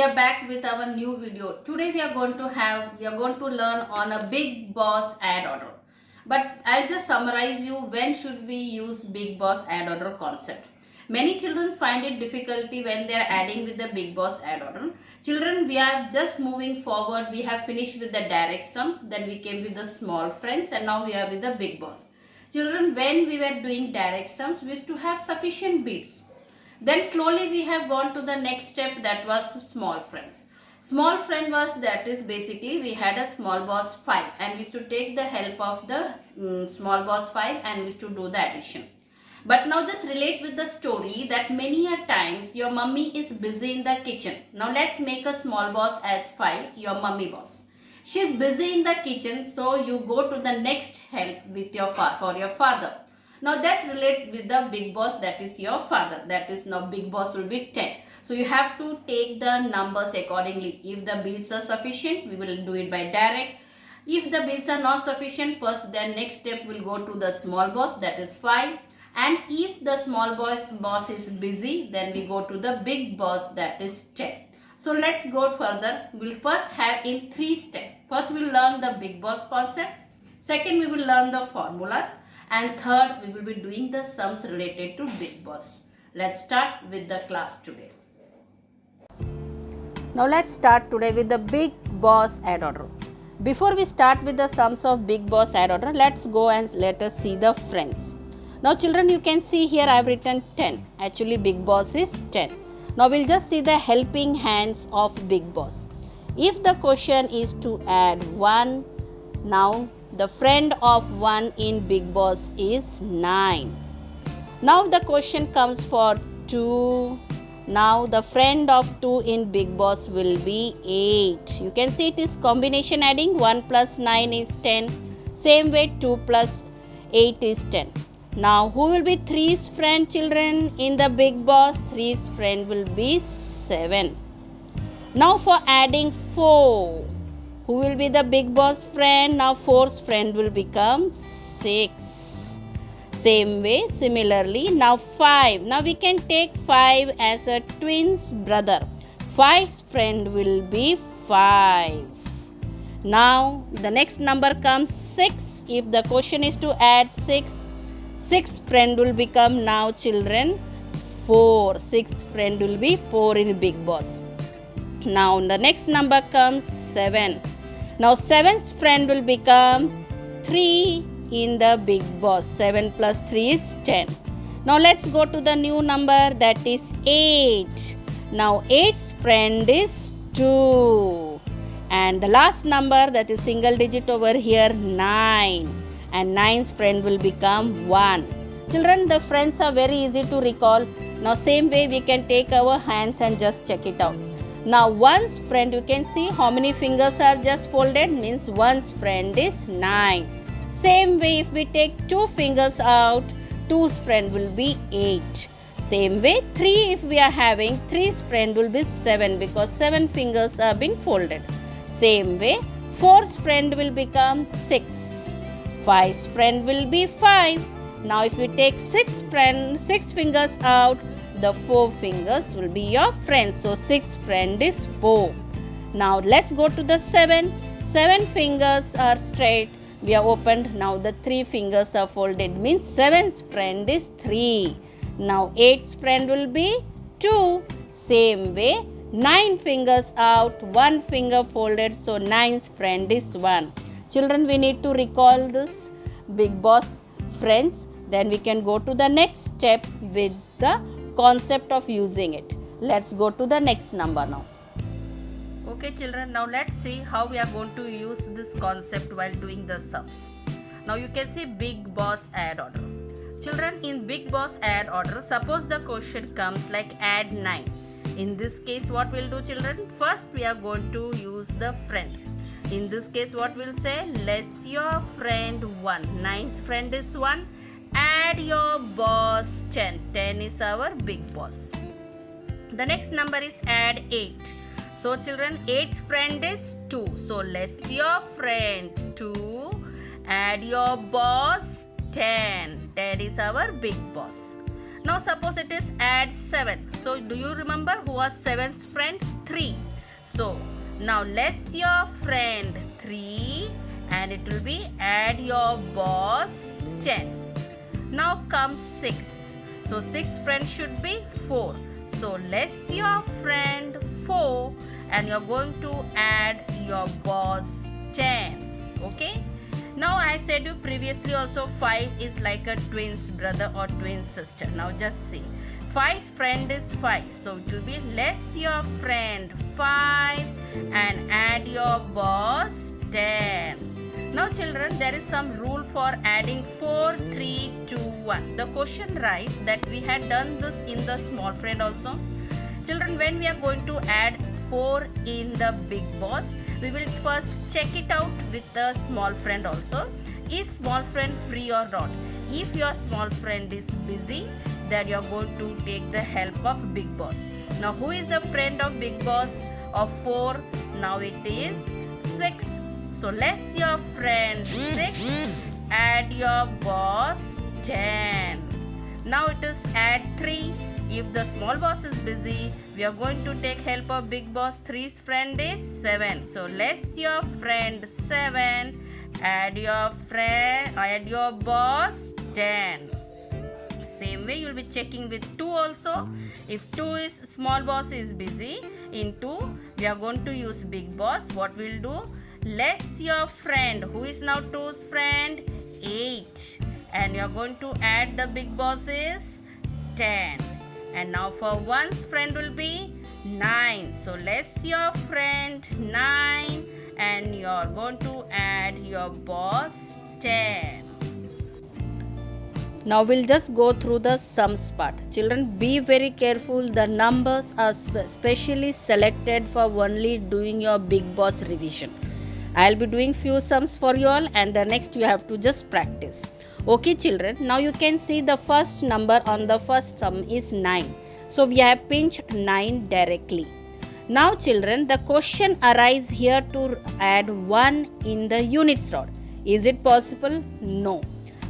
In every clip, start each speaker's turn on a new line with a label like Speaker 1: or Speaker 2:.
Speaker 1: are back with our new video. Today we are going to learn on a Big Boss add order. But I'll just summarize you when should we use Big Boss add order concept. Many children find it difficulty when they are adding with the Big Boss add order. Children, we are just moving forward. We have finished with the direct sums, then we came with the small friends, and now we are with the Big Boss. Children, when we were doing direct sums, we used to have sufficient bits. Then slowly we have gone to the next step, that was small friends. Small friend was, that is basically we had a small boss 5 and we used to take the help of the small boss 5 and we used to do the addition. But now just relate with the story that many a times your mummy is busy in the kitchen. Now let's make a small boss as 5, your mummy boss. She is busy in the kitchen, so you go to the next help with your for your father. Now that's relate with the big boss, that is your father. That is now big boss will be 10. So you have to take the numbers accordingly. If the bits are sufficient, we will do it by direct. If the bits are not sufficient, first then next step will go to the small boss, that is 5. And if the small boss is busy, then we go to the big boss, that is 10. So let's go further. We'll first have in 3 steps. First we will learn the big boss concept. Second we will learn the formulas. And third, we will be doing the sums related to Big Boss. Let's start with the class today. Now let's start today with the Big Boss add order. Before we start with the sums of Big Boss add order, let's go and let us see the friends. Now children, you can see here I have written 10. Actually Big Boss is 10. Now we'll just see the helping hands of Big Boss. If the question is to add 1, now the friend of 1 in Big Boss is 9. Now the question comes for 2. Now the friend of 2 in Big Boss will be 8. You can see it is combination adding. 1 plus 9 is 10. Same way 2 plus 8 is 10. Now who will be 3's friend, children, in the Big Boss? 3's friend will be 7. Now for adding 4. Who will be the Big Boss friend? Now 4's friend will become 6. Same way, similarly, now 5. Now we can take 5 as a twin's brother. 5's friend will be 5. Now the next number comes 6. If the question is to add 6, 6th friend will become now, children, 4. 6th friend will be 4 in Big Boss. Now the next number comes 7. Now 7th friend will become 3 in the Big Boss. 7 plus 3 is 10. Now let's go to the new number, that is 8. Now 8th friend is 2. And the last number, that is single digit over here, 9. And 9th friend will become 1. Children, the friends are very easy to recall. Now same way we can take our hands and just check it out. Now 1's friend, you can see how many fingers are just folded, means 1's friend is 9. Same way if we take 2 fingers out, 2's friend will be 8. Same way 3 if we are having, 3's friend will be 7 because 7 fingers are being folded. Same way 4's friend will become 6. 5's friend will be 5. Now if you take 6 fingers out, the 4 fingers will be your friends. So 6th friend is 4. Now let's go to the 7. 7 fingers are straight. We are opened. Now the 3 fingers are folded, means 7th friend is 3. Now 8th friend will be 2. Same way 9 fingers out, 1 finger folded. So 9th friend is 1. Children, we need to recall this Big Boss friends. Then we can go to the next step with the concept of using it. Let's go to the next number now. Okay children, now let's see how we are going to use this concept while doing the sums. Now you can see Big Boss add order. Children, in Big Boss add order, suppose the question comes like add 9. In this case what we'll do, children? First we are going to use the friend. In this case what we'll say? Let's your friend 1. 9th friend is 1. Add your boss 10. 10 is our Big Boss. The next number is add 8. So children, 8th friend is 2. So let's your friend 2. Add your boss 10. 10 is our Big Boss. Now suppose it is add 7. So do you remember who was 7th friend? 3. So now less your friend 3 and it will be add your boss 10. Now comes 6. So 6 friend should be 4. So less your friend 4 and you're going to add your boss 10. Okay. Now I said you previously also 5 is like a twin's brother or twin sister. Now just see. 5's friend is 5. So it will be less your friend 5 and add your boss 10. Now children, there is some rule for adding 4, 3, 2, 1. The question writes that we had done this in the small friend also. Children, when we are going to add 4 in the big boss, we will first check it out with the small friend also. Is small friend free or not? If your small friend is busy, then you are going to take the help of big boss. Now who is the friend of big boss of 4? Now it is 6. So less your friend 6, add your boss 10. Now it is add 3. If the small boss is busy, we are going to take help of big boss. 3's friend is 7. So less your friend 7, add your boss 10. Same way you will be checking with 2 also. If 2 is small boss is busy, in 2 we are going to use big boss. What we will do? Less your friend. Who is now 2's friend? 8. And you are going to add the big boss is 10. And now for 1's friend will be 9. So less your friend 9 and you are going to add your boss 10. Now we'll just go through the sums part. Children, be very careful. The numbers are specially selected for only doing your big boss revision. I'll be doing few sums for you all and the next you have to just practice. Okay children, now you can see the first number on the first sum is 9. So we have pinched 9 directly. Now children, the question arises here to add 1 in the units rod. Is it possible? No.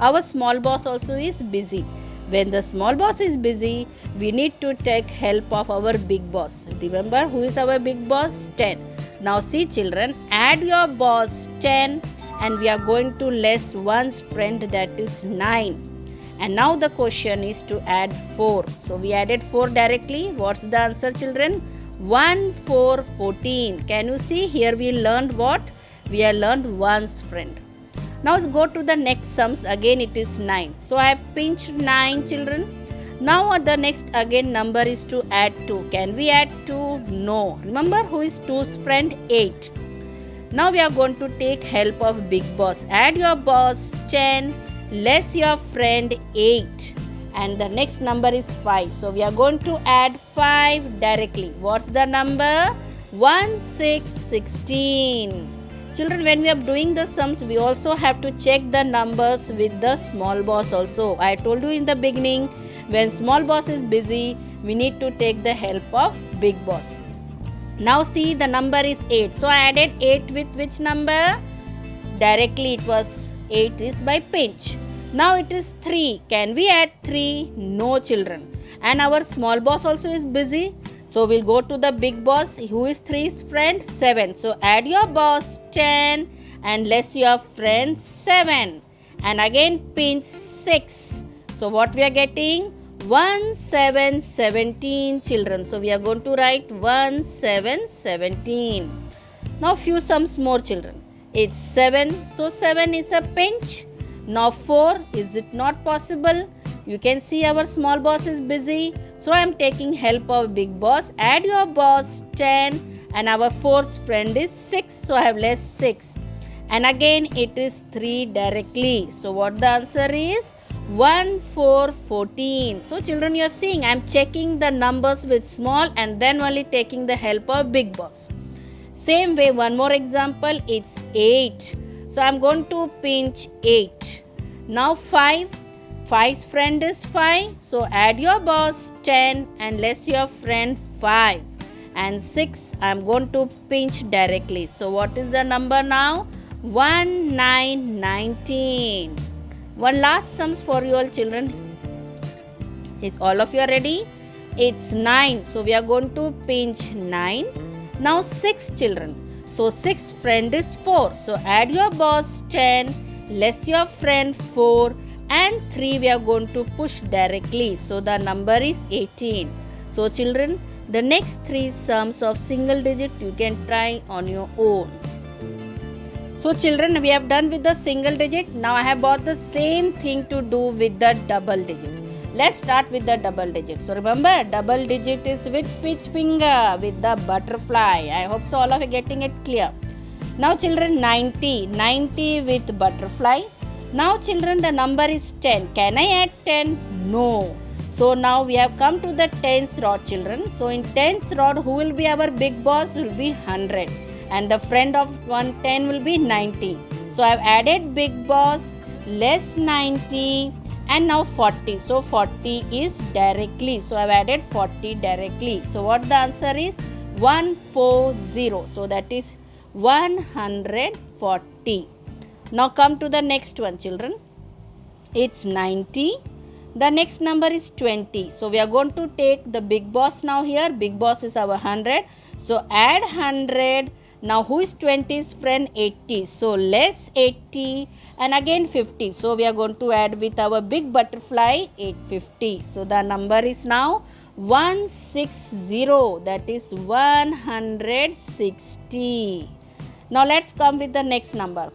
Speaker 1: Our small boss also is busy. When the small boss is busy, we need to take help of our big boss. Remember who is our big boss? 10. Now see children, add your boss 10 and we are going to less 1's friend that is 9. And now the question is to add 4. So we added 4 directly. What's the answer children? 1, 4, 14. Can you see here we learned what? We have learned 1's friend. Now let's go to the next sums. Again it is 9. So I have pinched 9 children. Now the next again number is to add 2. Can we add 2? No. Remember who is 2's friend? 8. Now we are going to take help of big boss. Add your boss 10, less your friend 8. And the next number is 5. So we are going to add 5 directly. What's the number? 1, 6, 16. Children, when we are doing the sums, we also have to check the numbers with the small boss also. I told you in the beginning, when small boss is busy, we need to take the help of big boss. Now see the number is 8. So I added 8 with which number? Directly it was 8 is by pinch. Now it is 3. Can we add 3? No children. And our small boss also is busy. So we'll go to the big boss. Who is 3's friend? 7. So add your boss 10 and less your friend 7. And again pinch 6. So what we are getting? 1, 7, 17 children. So we are going to write 1, 7, 17. Now few sums more children. It's 7. So 7 is a pinch. Now 4. Is it not possible? You can see our small boss is busy. So I am taking help of big boss. Add your boss 10 and our 4th friend is 6. So I have less 6. And again it is 3 directly. So what the answer is? 1, 4, 14. So children, you are seeing I am checking the numbers with small and then only taking the help of big boss. Same way, one more example, it's 8. So I am going to pinch 8. Now 5. 5's friend is 5. So add your boss 10 and less your friend 5. And 6 I am going to pinch directly. So what is the number now? 1, 9, 19. One last sums for you all children. Is all of you are ready? It's 9. So we are going to pinch 9. Now 6 children. So 6 friend is 4. So add your boss 10, less your friend 4, and 3 we are going to push directly. So the number is 18. So children, the next 3 sums of single digit you can try on your own. So children, we have done with the single digit. Now I have brought the same thing to do with the double digit. Let's start with the double digit. So remember, double digit is with which finger? With the butterfly. I hope so all of you are getting it clear. Now children, 90. 90 with butterfly. Now children, the number is 10. Can I add 10? No. So now we have come to the tens rod children. So in tens rod, who will be our big boss? Will be 100. And the friend of 110 will be 90. So I have added big boss, less 90, and now 40. So 40 is directly. So I have added 40 directly. So what the answer is? 140. So that is 140. Now come to the next one children. It's 90. The next number is 20. So we are going to take the big boss now here. Big boss is our 100. So add 100. Now who is 20's friend? 80. So less 80 and again 50. So we are going to add with our big butterfly 850. So the number is now 160. That is 160. Now let's come with the next number.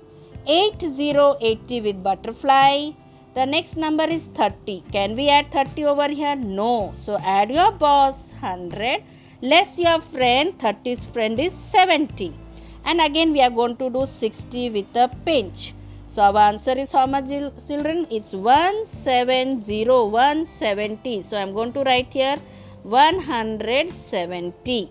Speaker 1: 80 with butterfly. The next number is 30. Can we add 30 over here? No. So add your boss 100. Less your friend, 30's friend is 70. And again we are going to do 60 with a pinch. So our answer is how much children? It's 170. 170. So I am going to write here 170.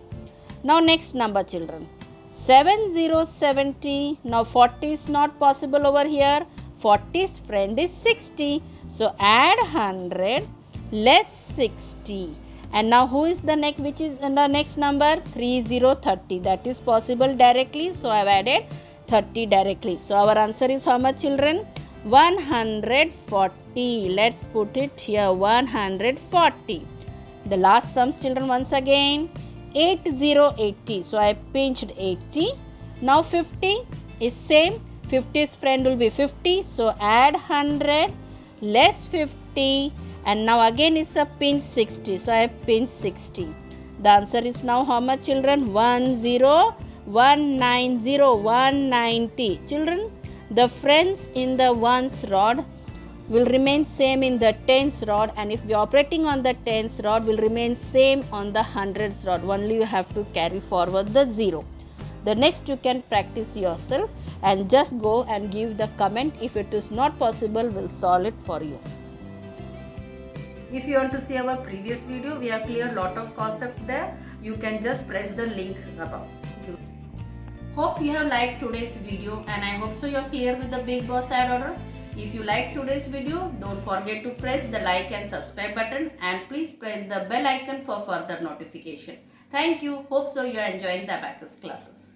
Speaker 1: Now next number children. 7070. Now 40 is not possible over here. 40's friend is 60. So add 100 less 60. And now who is the next, which is the next number? 3030. That is possible directly. So I have added 30 directly. So our answer is how much children? 140. Let's put it here, 140. The last sums children once again. 8080. So I pinched 80. Now 50 is same. 50's friend will be 50. So add 100 less 50. And now again it's a pinch 60. So I pinch 60. The answer is now how much children? 190. Children, the friends in the ones rod will remain same in the tens rod, and if we are operating on the tens rod will remain same on the hundreds rod. Only you have to carry forward the 0. The next you can practice yourself and just go and give the comment. If it is not possible, we'll solve it for you. If you want to see our previous video, we have cleared lot of concepts there. You can just press the link above. Hope you have liked today's video, and I hope so you are clear with the big boss add order. If you like today's video, don't forget to press the like and subscribe button, and please press the bell icon for further notification. Thank you. Hope so you are enjoying the Abacus classes.